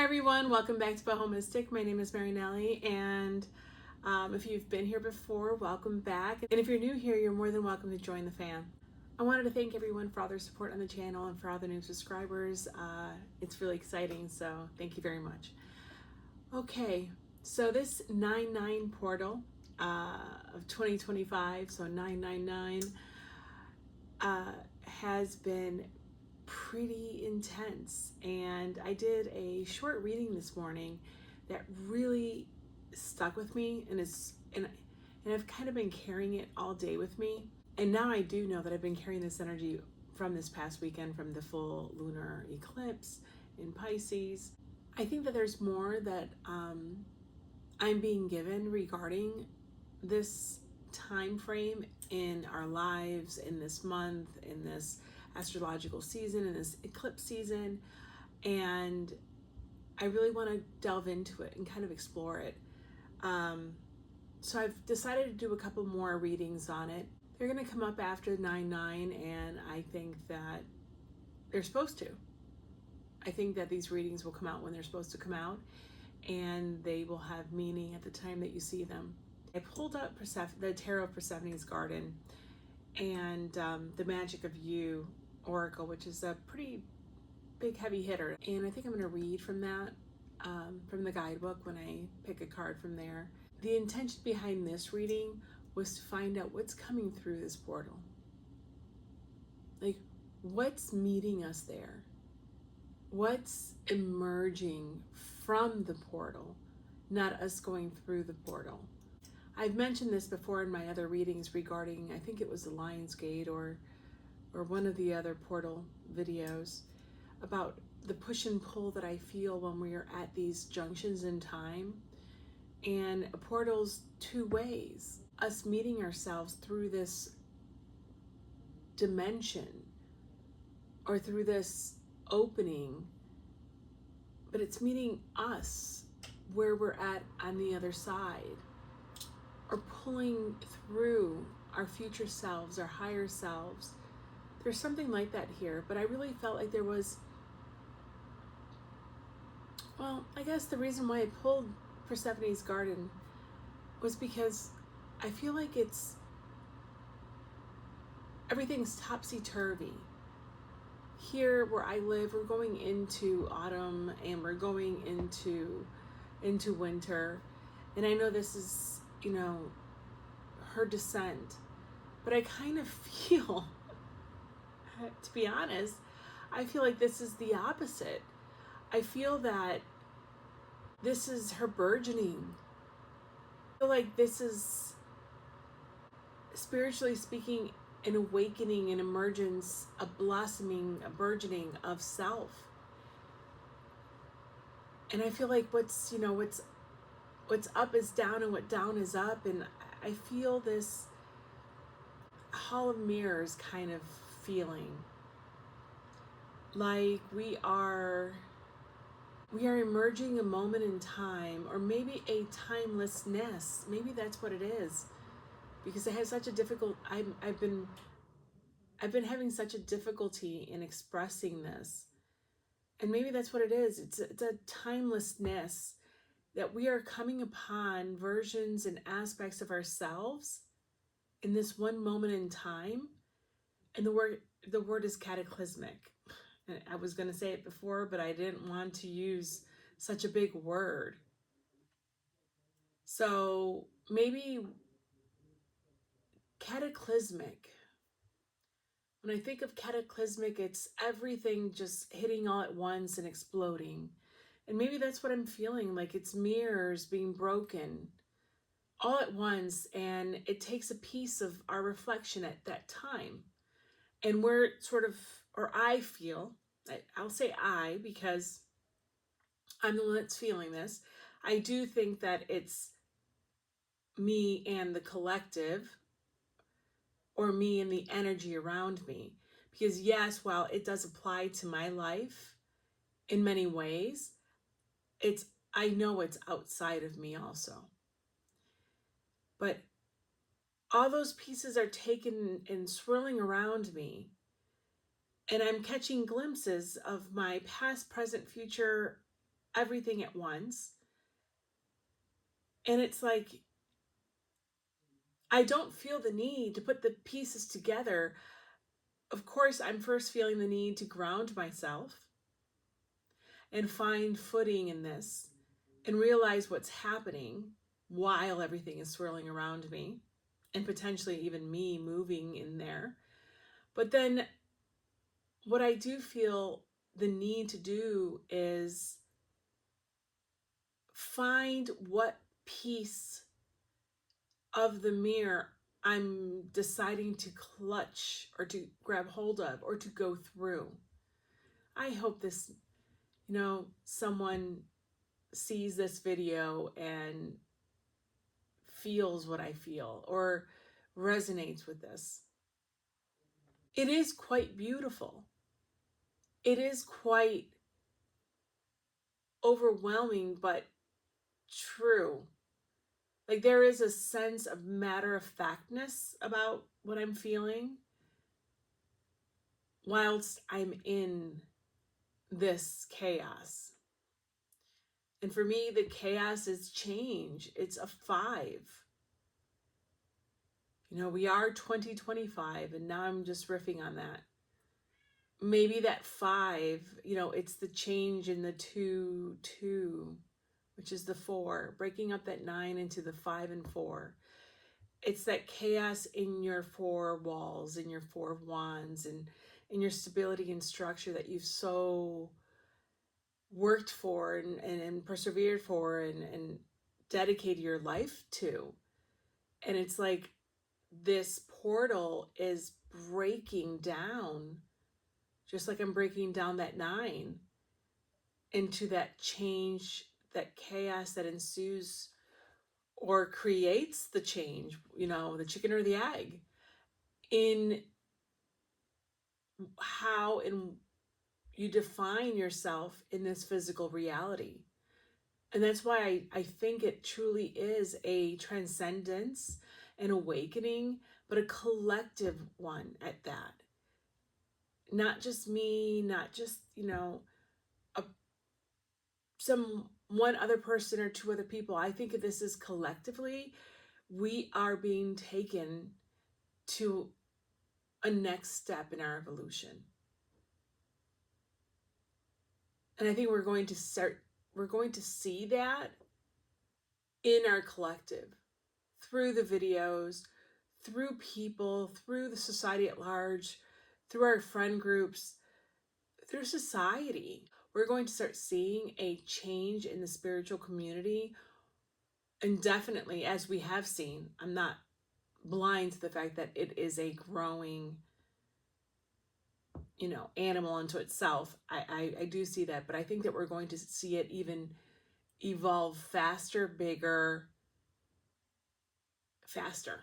everyone, welcome back to BohoMystic. My name is Marinelli, and if you've been here before, welcome back. And if you're new here, you're more than welcome to join the fam. I wanted to thank everyone for all their support on the channel and for all the new subscribers. It's really exciting, so thank you very much. Okay, so this 9/9 portal of 2025, so 999, has been pretty intense, and I did a short reading this morning that really stuck with me, and I've kind of been carrying it all day with me. And now I do know that I've been carrying this energy from this past weekend, from the full lunar eclipse in Pisces. I think that there's more that I'm being given regarding this time frame in our lives, in this month, in this astrological season, in this eclipse season, and I really want to delve into it and kind of explore it. So I've decided to do a couple more readings on it. They're going to come up after 9/9, and I think that they're supposed to. I think that these readings will come out when they're supposed to come out, and they will have meaning at the time that you see them. I pulled up the Tarot of Persephone's Garden and the Magic of You Oracle, which is a pretty big heavy hitter. And I think I'm going to read from that, from the guidebook when I pick a card from there. The intention behind this reading was to find out what's coming through this portal. Like, what's meeting us there? What's emerging from the portal, not us going through the portal? I've mentioned this before in my other readings regarding, I think it was the Lion's Gate or one of the other portal videos, about the push and pull that I feel when we are at these junctions in time. And a portal's two ways, us meeting ourselves through this dimension or through this opening, but it's meeting us where we're at on the other side, or pulling through our future selves, our higher selves. There's something like that here, but I really felt like there was, well, I guess the reason why I pulled Persephone's Garden was because I feel like everything's topsy-turvy. Here where I live, we're going into autumn and we're going into winter. And I know this is, her descent, but I kind of feel, to be honest, I feel like this is the opposite. I feel that this is her burgeoning. I feel like this is, spiritually speaking, an awakening, an emergence, a blossoming, a burgeoning of self. And I feel like what's up is down and what down is up, and I feel this Hall of Mirrors kind of feeling. Like we are emerging a moment in time, or maybe a timelessness. Maybe that's what it is. Because I have such a I've been having such a difficulty in expressing this. And maybe that's what it is. It's a timelessness, that we are coming upon versions and aspects of ourselves in this one moment in time. And the word is cataclysmic. And I was going to say it before, but I didn't want to use such a big word. So maybe cataclysmic. When I think of cataclysmic, it's everything just hitting all at once and exploding. And maybe that's what I'm feeling, like it's mirrors being broken all at once, and it takes a piece of our reflection at that time. And we're sort of, or I feel, I'll say I, because I'm the one that's feeling this. I do think that it's me and the collective, or me and the energy around me. Because yes, while it does apply to my life in many ways, I know it's outside of me also. But all those pieces are taken and swirling around me, and I'm catching glimpses of my past, present, future everything at once. And it's like, I don't feel the need to put the pieces together. Of course, I'm first feeling the need to ground myself and find footing in this and realize what's happening while everything is swirling around me and potentially even me moving in there. But then what I do feel the need to do is find what piece of the mirror I'm deciding to clutch or to grab hold of or to go through. I hope this, someone sees this video and feels what I feel or resonates with this. It is quite beautiful. It is quite overwhelming, but true. Like, there is a sense of matter of factness about what I'm feeling whilst I'm in this chaos. And for me, the chaos is change. It's a 5. We are 2025, and now I'm just riffing on that. Maybe that 5, it's the change in the 2, which is the 4, breaking up that 9 into the 5 and 4. It's that chaos in your 4 walls, in your 4 of wands, and in your stability and structure that you've so worked for and persevered for and dedicated your life to. And it's like this portal is breaking down, just like I'm breaking down that 9 into that change, that chaos that ensues or creates the change, the chicken or the egg, in how and you define yourself in this physical reality. And that's why I think it truly is a transcendence, an awakening, but a collective one at that. Not just me, not just, one other person or 2 other people. I think of this as collectively, we are being taken to a next step in our evolution. And I think we're going to see that in our collective, through the videos, through people, through the society at large, through our friend groups, through society. We're going to start seeing a change in the spiritual community. And definitely, as we have seen, I'm not blind to the fact that it is a growing, animal unto itself. I do see that, but I think that we're going to see it even evolve faster, bigger, faster.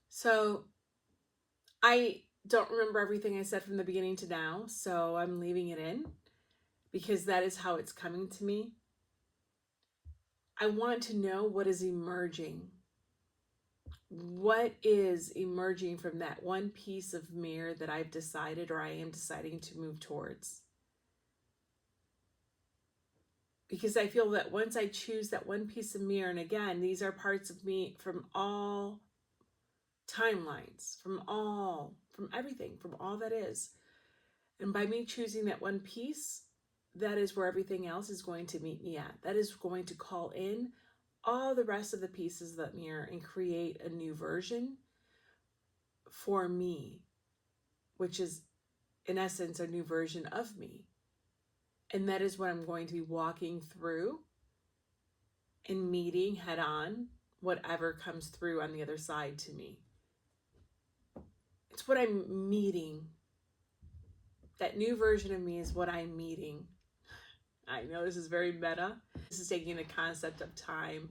So I don't remember everything I said from the beginning to now, so I'm leaving it in because that is how it's coming to me. I want to know what is emerging. What is emerging from that one piece of mirror that I've decided or I am deciding to move towards? Because I feel that once I choose that one piece of mirror, and again, these are parts of me from all timelines, from everything, from all that is. And by me choosing that one piece, that is where everything else is going to meet me at. That is going to call in all the rest of the pieces of that mirror and create a new version for me, which is in essence a new version of me. And that is what I'm going to be walking through and meeting head on whatever comes through on the other side to me. It's what I'm meeting. That new version of me is what I'm meeting. I know this is very meta. This is taking the concept of time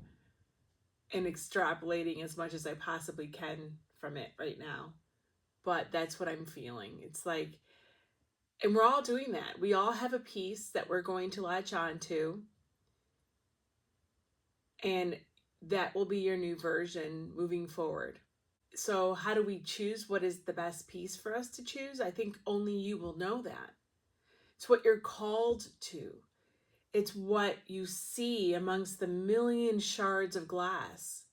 and extrapolating as much as I possibly can from it right now. But that's what I'm feeling. It's like, and we're all doing that. We all have a piece that we're going to latch on to. And that will be your new version moving forward. So how do we choose what is the best piece for us to choose? I think only you will know that. It's what you're called to. It's what you see amongst the million shards of glass.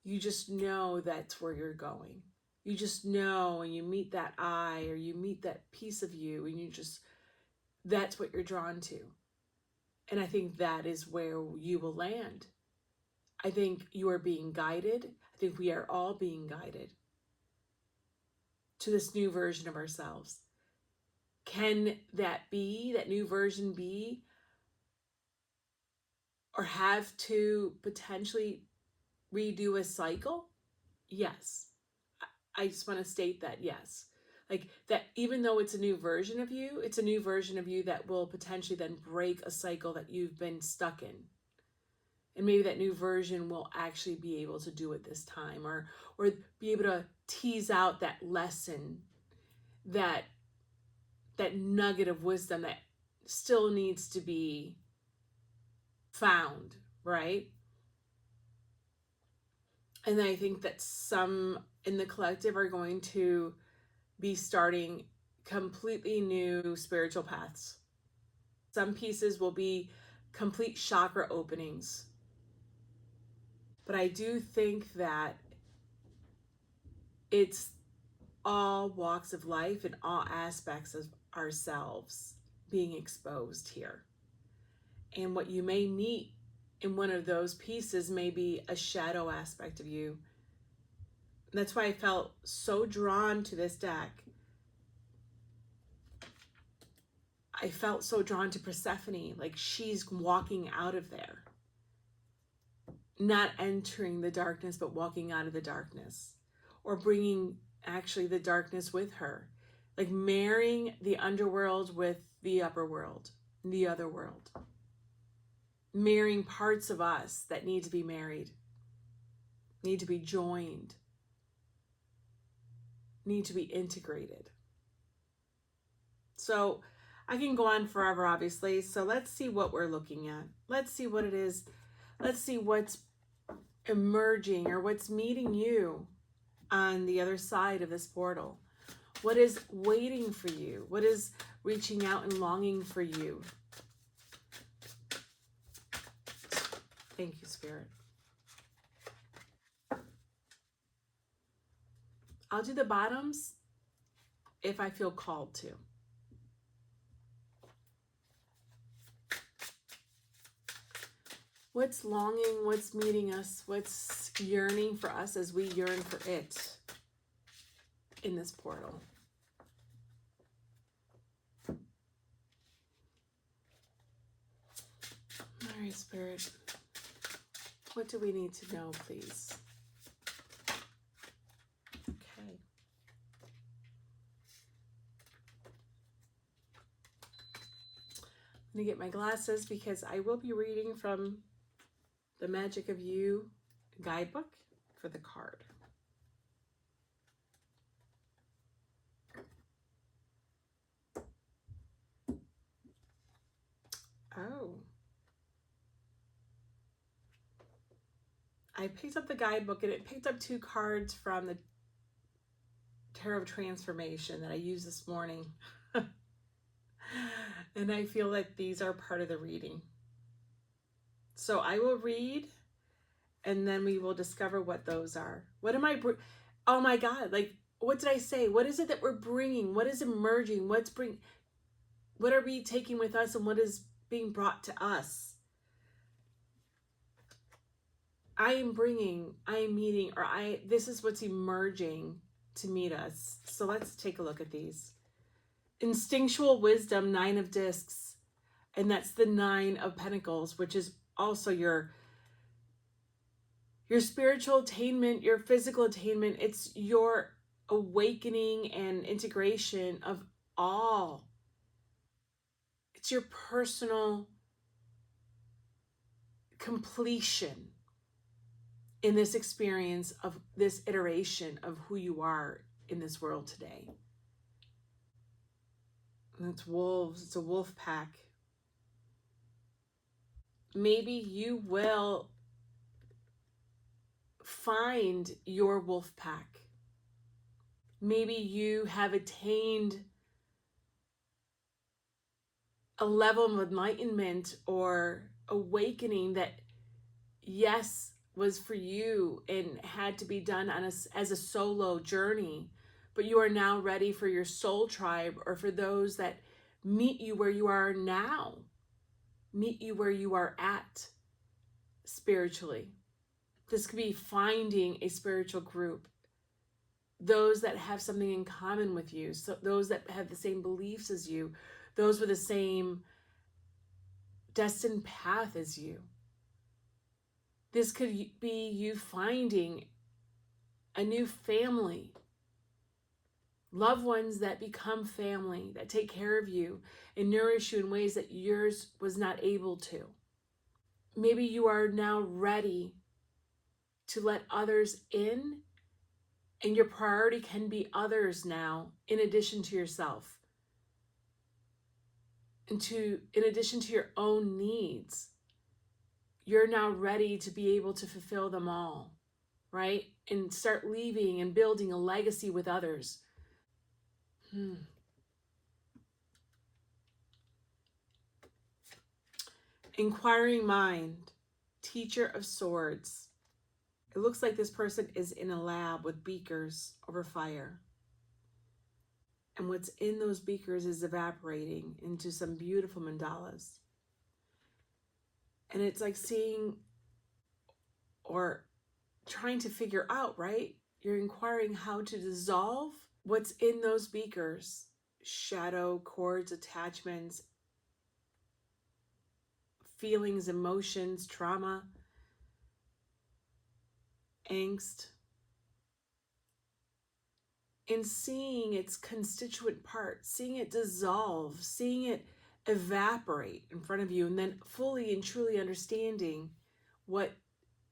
You just know that's where you're going. You just know when you meet that eye or you meet that piece of you, and that's what you're drawn to. And I think that is where you will land. I think you are being guided. I think we are all being guided to this new version of ourselves. Can that new version be, or have to potentially redo a cycle? Yes. I just want to state that, yes. Like that, even though it's a new version of you, it's a new version of you that will potentially then break a cycle that you've been stuck in. And maybe that new version will actually be able to do it this time, or be able to tease out that lesson, that nugget of wisdom that still needs to be found, right? And I think that some in the collective are going to be starting completely new spiritual paths. Some pieces will be complete chakra openings. But I do think that it's all walks of life and all aspects of ourselves being exposed here. And what you may meet in one of those pieces may be a shadow aspect of you. That's why I felt so drawn to this deck. I felt so drawn to Persephone, like she's walking out of there. Not entering the darkness, but walking out of the darkness. Or bringing actually the darkness with her. Like marrying the underworld with the upper world, the other world. Marrying parts of us that need to be married, need to be joined, need to be integrated. So I can go on forever, obviously. So let's see what we're looking at. Let's see what it is. Let's see what's emerging or what's meeting you on the other side of this portal. What is waiting for you? What is reaching out and longing for you? Thank you, Spirit. I'll do the bottoms if I feel called to. What's longing? What's meeting us? What's yearning for us as we yearn for it in this portal? All right, Spirit. What do we need to know, please? Okay. I'm going to get my glasses because I will be reading from the Magic of You guidebook for the card. Oh. I picked up the guidebook and it picked up 2 cards from the Tarot Transformation that I used this morning. And I feel like these are part of the reading. So I will read and then we will discover what those are. What am I oh my God, like what did I say? What is it that we're bringing? What is emerging? What are we taking with us and what is being brought to us? I am meeting, or this is what's emerging to meet us. So let's take a look at these. Instinctual wisdom, 9 of discs. And that's the 9 of pentacles, which is also your spiritual attainment, your physical attainment. It's your awakening and integration of all. It's your personal completion in this experience of this iteration of who you are in this world today. And it's wolves, it's a wolf pack. Maybe you will find your wolf pack. Maybe you have attained a level of enlightenment or awakening that, yes, was for you and had to be done as a solo journey, but you are now ready for your soul tribe, or for those that meet you where you are now, meet you where you are at spiritually. This could be finding a spiritual group, those that have something in common with you, so those that have the same beliefs as you, those with the same destined path as you. This could be you finding a new family, loved ones that become family, that take care of you and nourish you in ways that yours was not able to. Maybe you are now ready to let others in, and your priority can be others now, in addition to yourself, in addition to your own needs. You're now ready to be able to fulfill them all, right? And start leaving and building a legacy with others. Inquiring mind, teacher of swords. It looks like this person is in a lab with beakers over fire. And what's in those beakers is evaporating into some beautiful mandalas. And it's like seeing or trying to figure out, right? You're inquiring how to dissolve what's in those beakers. Shadow, cords, attachments, feelings, emotions, trauma, angst, and seeing its constituent parts, seeing it dissolve, seeing it evaporate in front of you, and then fully and truly understanding what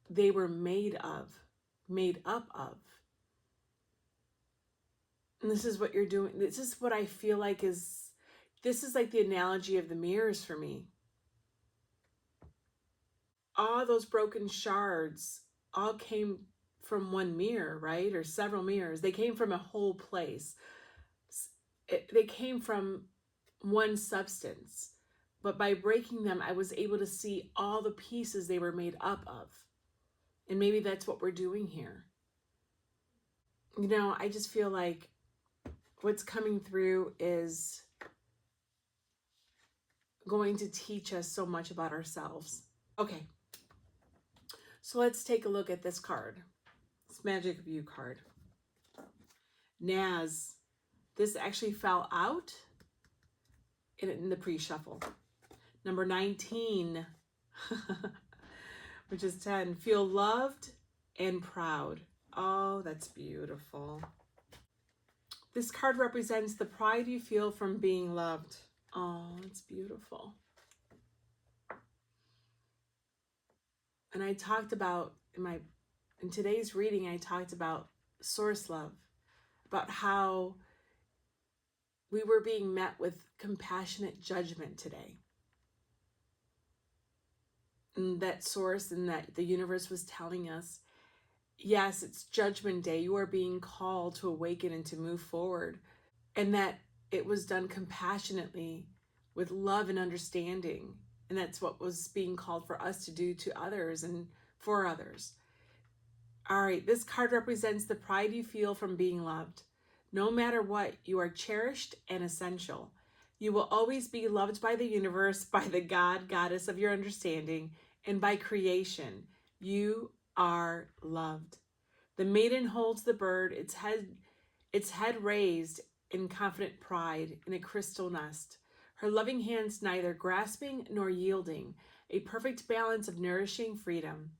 they were made up of. And this is what you're doing. This is what I feel like this is like the analogy of the mirrors for me. All those broken shards all came from one mirror, right? Or several mirrors. They came from a whole place. They came from one substance. But by breaking them, I was able to see all the pieces they were made up of. And maybe that's what we're doing here. You know, I just feel like what's coming through is going to teach us so much about ourselves. Okay, so let's take a look at this card. This Magic of You card. Naz. This actually fell out in the pre-shuffle. Number 19, which is 10. Feel loved and proud. Oh, that's beautiful. This card represents the pride you feel from being loved. Oh, it's beautiful. And I talked about in today's reading, I talked about source love, about how we were being met with compassionate judgment today. And that source and that the universe was telling us, yes, it's Judgment Day. You are being called to awaken and to move forward. And that it was done compassionately with love and understanding. And that's what was being called for us to do to others and for others. All right, this card represents the pride you feel from being loved. No matter what, you are cherished and essential. You will always be loved by the universe, by the God, goddess of your understanding, and by creation. You are loved. The maiden holds the bird, its head raised in confident pride in a crystal nest. Her loving hands neither grasping nor yielding, a perfect balance of nourishing freedom.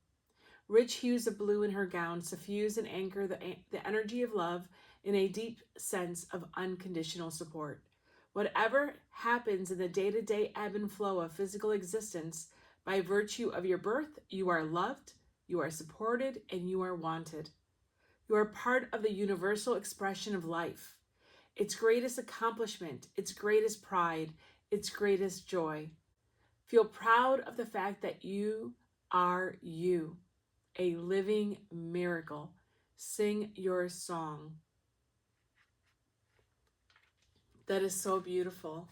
Rich hues of blue in her gown suffuse and anchor the energy of love in a deep sense of unconditional support. Whatever happens in the day-to-day ebb and flow of physical existence, by virtue of your birth, you are loved, you are supported, and you are wanted. You are part of the universal expression of life, its greatest accomplishment, its greatest pride, its greatest joy. Feel proud of the fact that you are you, a living miracle. Sing your song. That is so beautiful.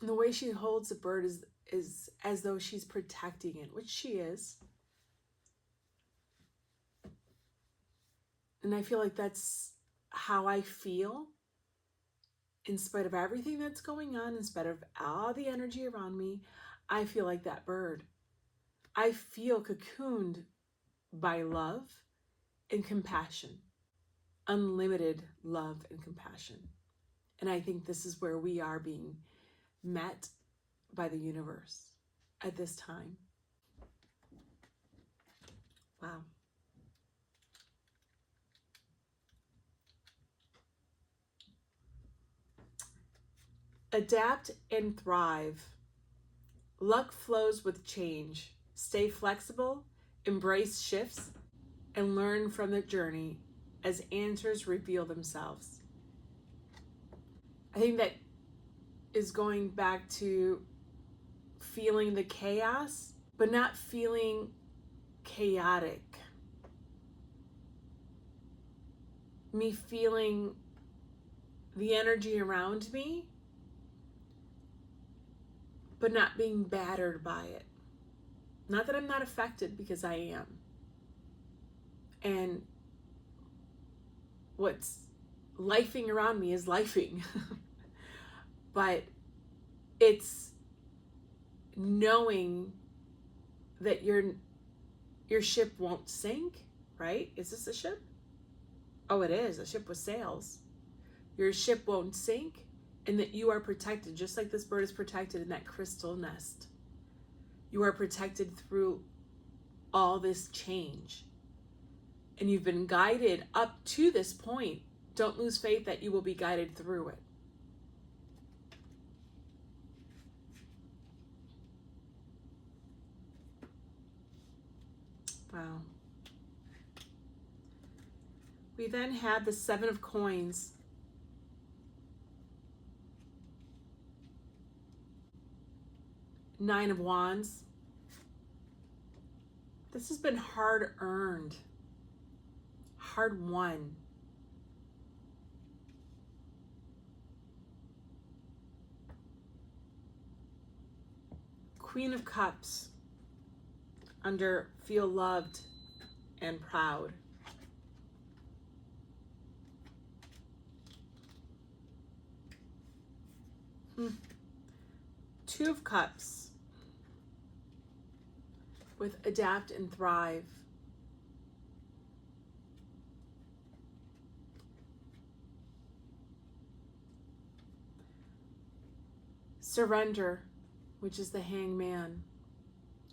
And the way she holds the bird is as though she's protecting it, which she is. And I feel like that's how I feel in spite of everything that's going on, in spite of all the energy around me. I feel like that bird. I feel cocooned by love and compassion, unlimited love and compassion. And I think this is where we are being met by the universe at this time. Wow. Adapt and thrive. Luck flows with change. Stay flexible, embrace shifts, and learn from the journey as answers reveal themselves. I think that is going back to feeling the chaos, but not feeling chaotic. Me feeling the energy around me, but not being battered by it. Not that I'm not affected, because I am. And what's lifing around me is lifing. But it's knowing that your ship won't sink, right? Is this a ship? Oh, it is. A ship with sails. Your ship won't sink, and that you are protected, just like this bird is protected in that crystal nest. You are protected through all this change. And you've been guided up to this point. Don't lose faith that you will be guided through it. Wow. We then have the 7 of coins. Nine of wands. This has been hard earned, hard won. Queen of cups under feel loved and proud. Two of cups with adapt and thrive. Surrender, which is the hangman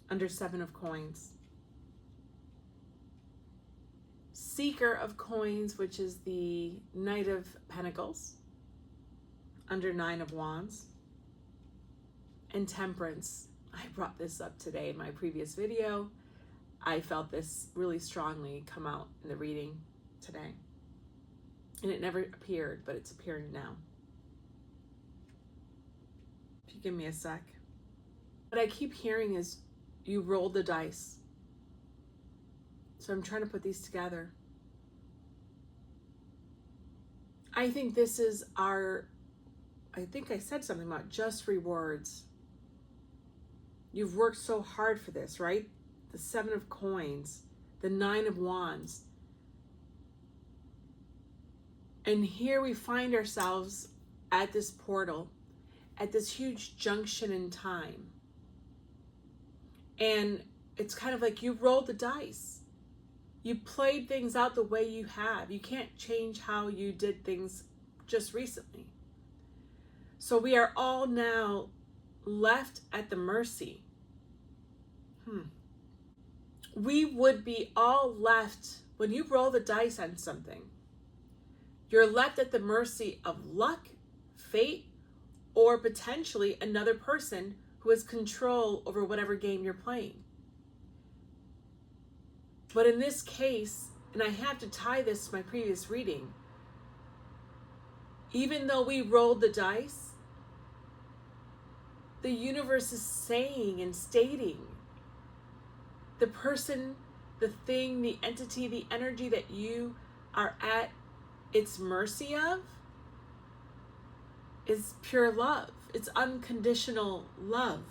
under 7 of coins. Seeker of coins, which is the Knight of Pentacles under 9 of wands. And temperance. I brought this up today in my previous video. I felt this really strongly come out in the reading today. And it never appeared, but it's appearing now. If you give me a sec. What I keep hearing is you rolled the dice. So I'm trying to put these together. I think this is I think I said something about just rewards. You've worked so hard for this, right? The 7 of coins, the 9 of wands. And here we find ourselves at this portal, at this huge junction in time. And it's kind of like you rolled the dice. You played things out the way you have. You can't change how you did things just recently. So we are all now left at the mercy. We would be all left, when you roll the dice on something, you're left at the mercy of luck, fate, or potentially another person who has control over whatever game you're playing. But in this case, and I have to tie this to my previous reading, even though we rolled the dice, the universe is saying and stating the person, the thing, the entity, the energy that you are at its mercy of is pure love. it's unconditional love.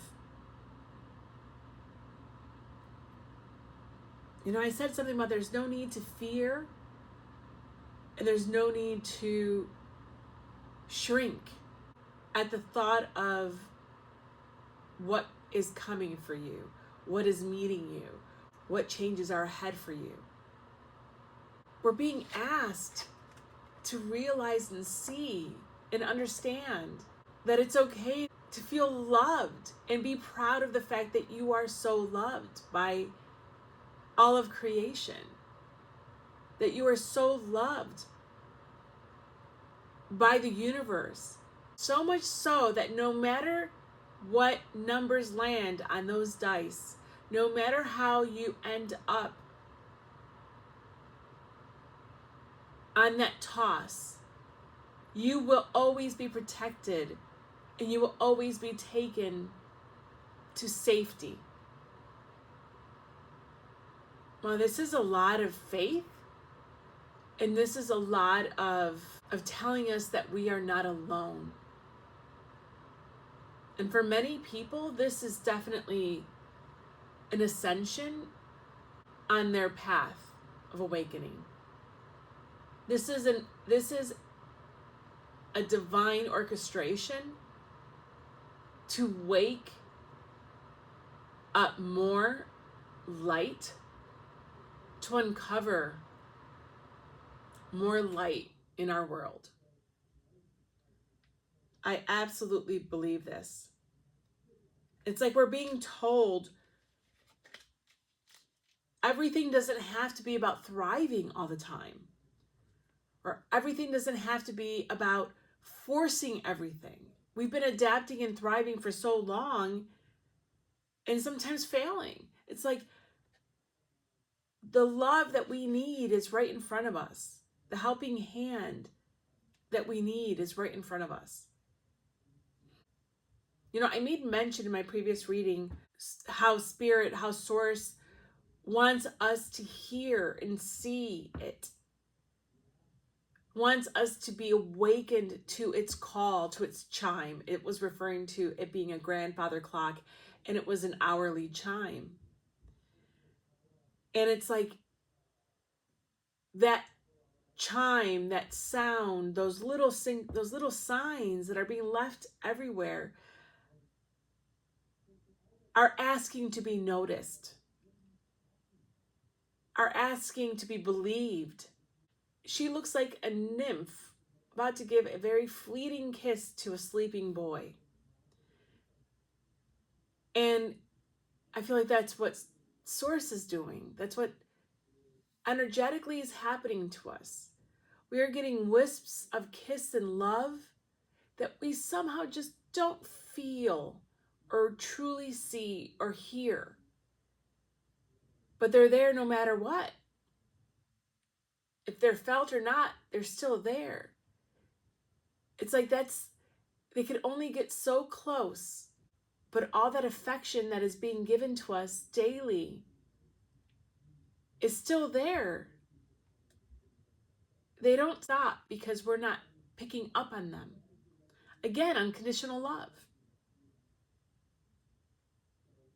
You know, I said something about there's no need to fear and there's no need to shrink at the thought of what is coming for you, what is meeting you, what changes are ahead for you. We're being asked to realize and see and understand that it's okay to feel loved and be proud of the fact that you are so loved by all of creation, that you are so loved by the universe, so much so that no matter what numbers land on those dice, no matter how you end up on that toss, you will always be protected and you will always be taken to safety. Well, this is a lot of faith, and this is a lot of telling us that we are not alone. And for many people, this is definitely an ascension on their path of awakening. This is a divine orchestration to wake up more light, to uncover more light in our world. I absolutely believe this. It's like we're being told everything doesn't have to be about thriving all the time, or everything doesn't have to be about forcing everything. We've been adapting and thriving for so long and sometimes failing. It's like the love that we need is right in front of us. The helping hand that we need is right in front of us. You know, I made mention in my previous reading how spirit, how source wants us to hear and see it, wants us to be awakened to its call, to its chime. It was referring to it being a grandfather clock, and it was an hourly chime. And it's like that chime, that sound, those little signs that are being left everywhere are asking to be noticed, are asking to be believed. She looks like a nymph about to give a very fleeting kiss to a sleeping boy. And I feel like that's what Source is doing. That's what energetically is happening to us. We are getting wisps of kiss and love that we somehow just don't feel or truly see or hear. But they're there no matter what. If they're felt or not, they're still there. It's like they could only get so close, but all that affection that is being given to us daily is still there. They don't stop because we're not picking up on them. Again, unconditional love.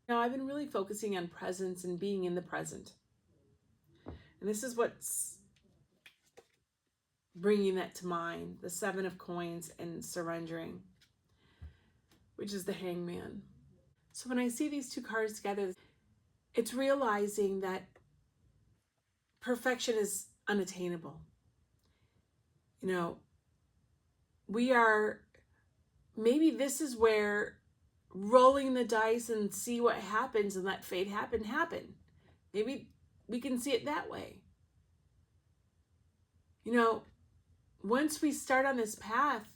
Now, I've been really focusing on presence and being in the present. And this is what's bringing that to mind, the 7 of coins and surrendering, which is the hangman. So when I see these two cards together, it's realizing that perfection is unattainable. You know, maybe this is where rolling the dice and see what happens and let fate happen. Maybe we can see it that way. You know, once we start on this path,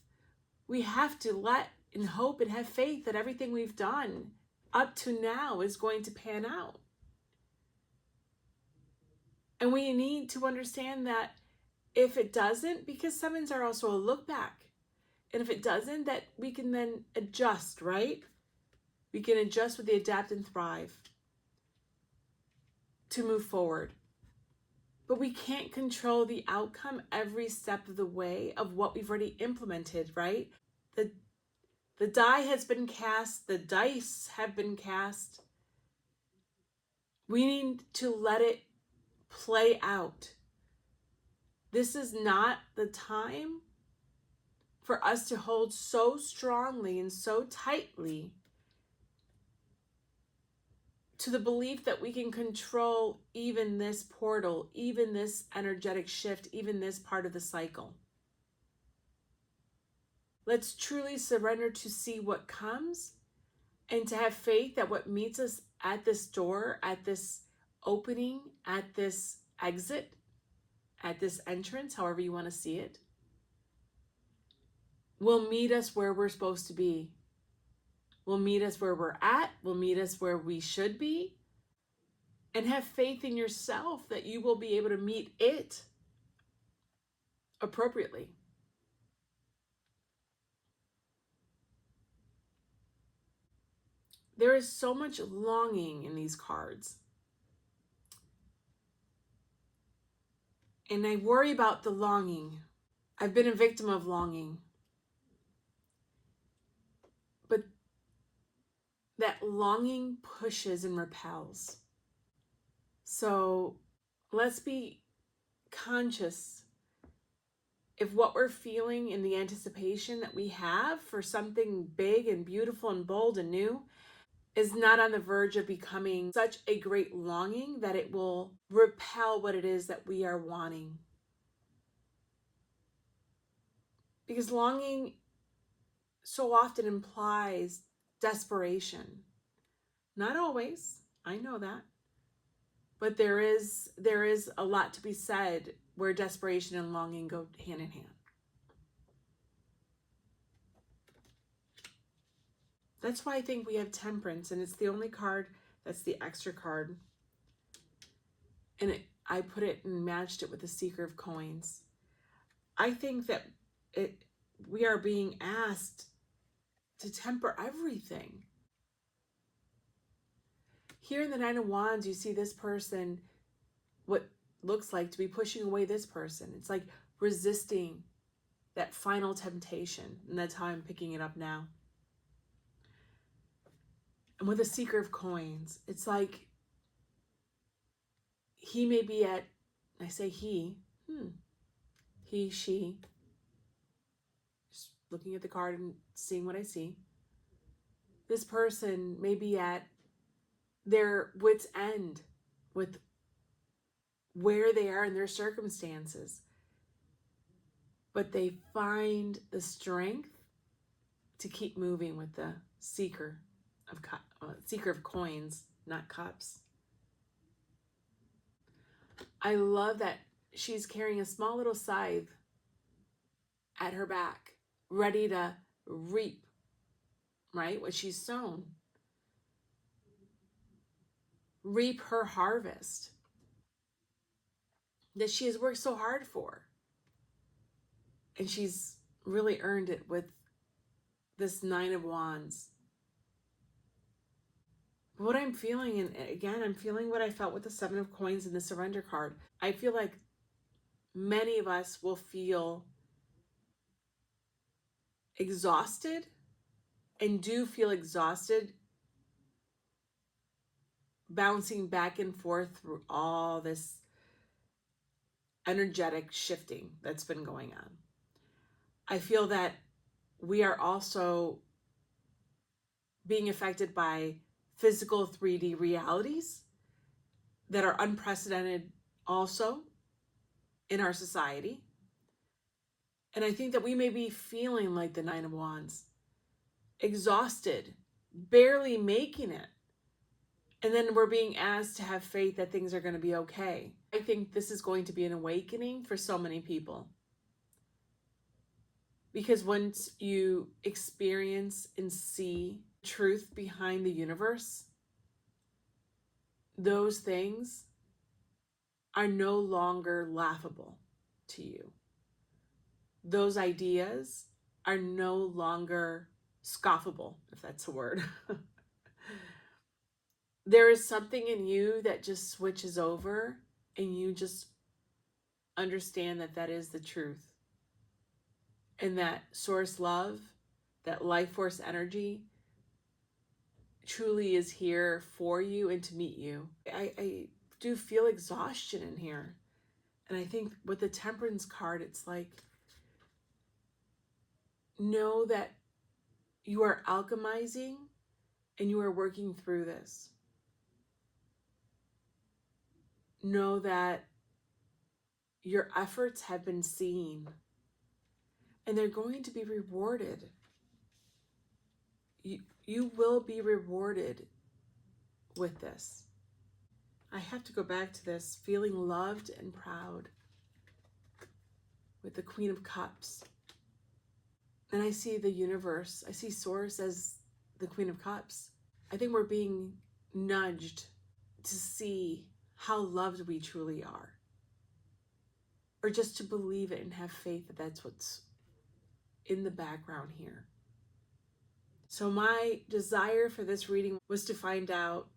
we have to let and hope and have faith that everything we've done up to now is going to pan out. And we need to understand that if it doesn't, because sevens are also a look back, and if it doesn't, that we can then adjust, right? We can adjust with the adapt and thrive to move forward. But we can't control the outcome every step of the way of what we've already implemented, right? The The die has been cast. The dice have been cast. We need to let it play out. This is not the time for us to hold so strongly and so tightly to the belief that we can control even this portal, even this energetic shift, even this part of the cycle. Let's truly surrender to see what comes and to have faith that what meets us at this door, at this opening, at this exit, at this entrance, however you want to see it, will meet us where we're supposed to be. Will meet us where we're at, will meet us where we should be, and have faith in yourself that you will be able to meet it appropriately. There is so much longing in these cards. And I worry about the longing. I've been a victim of longing. But that longing pushes and repels. So let's be conscious if what we're feeling in the anticipation that we have for something big and beautiful and bold and new is not on the verge of becoming such a great longing that it will repel what it is that we are wanting. Because longing so often implies desperation. Not always, I know that. But there is a lot to be said where desperation and longing go hand in hand. That's why I think we have Temperance, and it's the only card that's the extra card. And I put it and matched it with the Seeker of Coins. I think that we are being asked to temper everything. Here in the Nine of Wands, you see this person, what looks like to be pushing away this person. It's like resisting that final temptation. And that's how I'm picking it up now. And with the Seeker of Coins, it's like he may be at, I say he, she, just looking at the card and seeing what I see. This person may be at their wit's end with where they are in their circumstances. But they find the strength to keep moving with the Seeker of Coins, not cups. I love that she's carrying a small little scythe at her back, ready to reap, right, what she's sown. Reap her harvest that she has worked so hard for. And she's really earned it with this Nine of Wands. What I'm feeling, and again, I'm feeling what I felt with the Seven of Coins and the Surrender card. I feel like many of us will feel exhausted and do feel exhausted bouncing back and forth through all this energetic shifting that's been going on. I feel that we are also being affected by physical 3D realities that are unprecedented also in our society. And I think that we may be feeling like the Nine of Wands, exhausted, barely making it. And then we're being asked to have faith that things are going to be okay. I think this is going to be an awakening for so many people. Because once you experience and see truth behind the universe, those things are no longer laughable to you. Those ideas are no longer scoffable, if that's a word. There is something in you that just switches over and you just understand that that is the truth. And that source love that life force energy truly is here for you and to meet you. I do feel exhaustion in here. And I think with the Temperance card, it's like, know that you are alchemizing and you are working through this. Know that your efforts have been seen and they're going to be rewarded. You will be rewarded with this. I have to go back to this, feeling loved and proud with the Queen of Cups. And I see the universe, I see Source as the Queen of Cups. I think we're being nudged to see how loved we truly are. Or just to believe it and have faith that that's what's in the background here. So my desire for this reading was to find out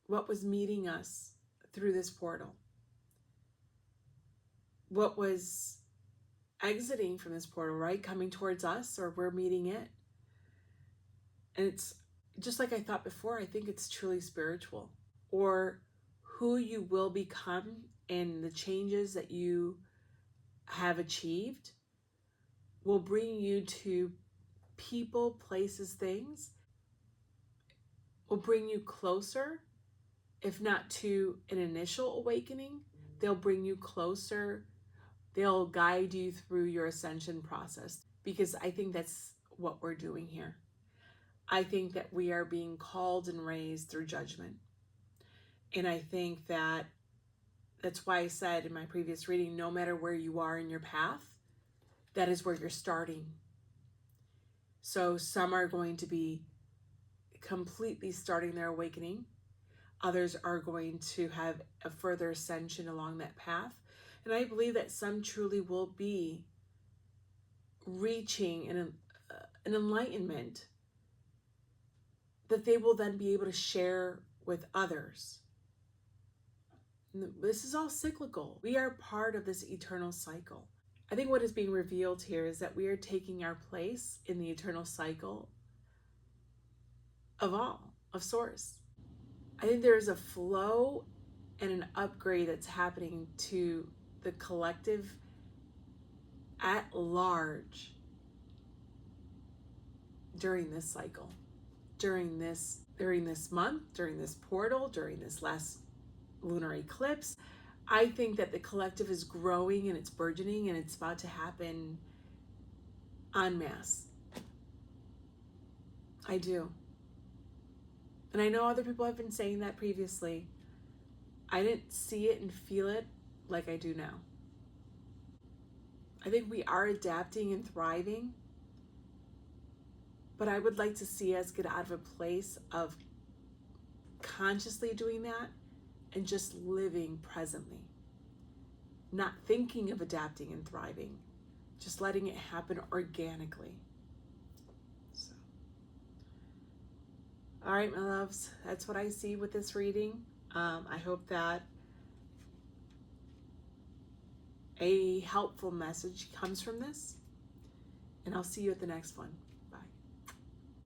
what was meeting us through this portal. What was exiting from this portal, right? Coming towards us, or we're meeting it. And it's just like I thought before, I think it's truly spiritual. Or who you will become and the changes that you have achieved will bring you to people, places, things, will bring you closer, if not to an initial awakening, they'll bring you closer. They'll guide you through your ascension process, because I think that's what we're doing here. I think that we are being called and raised through judgment. And I think that that's why I said in my previous reading, no matter where you are in your path, that is where you're starting. So some are going to be completely starting their awakening. Others are going to have a further ascension along that path. And I believe that some truly will be reaching an enlightenment that they will then be able to share with others. This is all cyclical. We are part of this eternal cycle. I think what is being revealed here is that we are taking our place in the eternal cycle of all, of Source. I think there is a flow and an upgrade that's happening to the collective at large during this cycle, during this month, during this portal, during this last lunar eclipse. I think that the collective is growing and it's burgeoning and it's about to happen en masse. I do. And I know other people have been saying that previously. I didn't see it and feel it like I do now. I think we are adapting and thriving, but I would like to see us get out of a place of consciously doing that and just living presently. Not thinking of adapting and thriving, just letting it happen organically. So, all right, my loves, that's what I see with this reading. I hope that a helpful message comes from this, and I'll see you at the next one.